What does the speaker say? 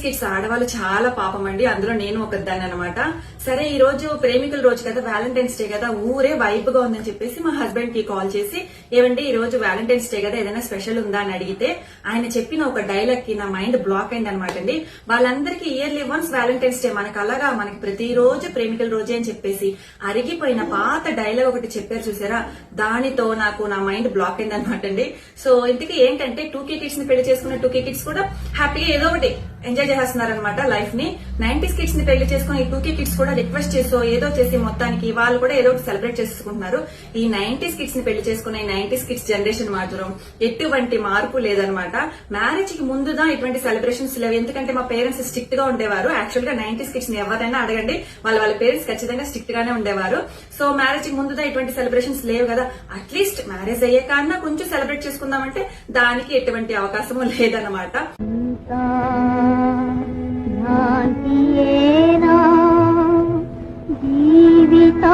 Kids ఆడవాళ్ళు చాలా పాపం అండి, అందులో నేను ఒకదాన్ని అనమాట. సరే ఈ రోజు ప్రేమికుల రోజు కదా, వ్యాలంటైన్స్ డే కదా, ఊరే వైబ్ గా ఉందని చెప్పేసి మా హస్బెండ్ కి కాల్ చేసి, ఏమండి ఈ రోజు వ్యాలంటైన్స్ డే కదా, ఏదైనా స్పెషల్ ఉందా అని అడిగితే ఆయన చెప్పిన ఒక డైలాగ్ కి నా మైండ్ బ్లాక్ అయింది అనమాట అండి. వాళ్ళందరికీ ఇయర్లీ వన్స్ వ్యాలంటైన్స్ డే, మనకు అలాగా మనకి ప్రతిరోజు ప్రేమికుల రోజే అని చెప్పేసి అరిగిపోయిన పాత డైలాగ్ ఒకటి చెప్పారు చూసారా, దానితో నాకు నా మైండ్ బ్లాక్ అయింది అనమాట అండి. సో ఇంతకీ ఏంటంటే 2K కిడ్స్ ని పెళ్లి చేసుకున్న 2K కిడ్స్ కూడా హ్యాపీగా ఏదో ఒకటి ఎంజాయ్ చేస్తున్నారనమాట లైఫ్ ని. 90s కిడ్స్ ని పెళ్లి చేసుకుని 2K కిడ్స్ కూడా రిక్వెస్ట్ చేసో ఏదో చేసి మొత్తానికి వాళ్ళు కూడా ఏదో ఒకటి సెలబ్రేట్ చేసుకుంటున్నారు. ఈ 90s కిడ్స్ ని పెళ్లి చేసుకున్న 90s కిడ్స్ జనరేషన్ మాత్రం ఎటువంటి మార్పు లేదనమాట. మ్యారేజ్ కి ముందుదా ఇటువంటి సెలబ్రేషన్స్ లేవు, ఎందుకంటే మా పేరెంట్స్ స్ట్రిక్ట్ గా ఉండేవారు. యాక్చువల్ గా 90s కిడ్స్ ని ఎవరైనా అడగండి, వాళ్ళ పేరెంట్స్ ఖచ్చితంగా స్ట్రిక్ట్ గానే ఉండేవారు. సో మ్యారేజ్ కి ముందుదా ఇటువంటి సెలబ్రేషన్స్ లేవు కదా, అట్లీస్ట్ మ్యారేజ్ అయ్యే కన్నా కొంచెం సెలబ్రేట్ చేసుకుందామంటే దానికి ఎటువంటి అవకాశము లేదనమాట. జీవితా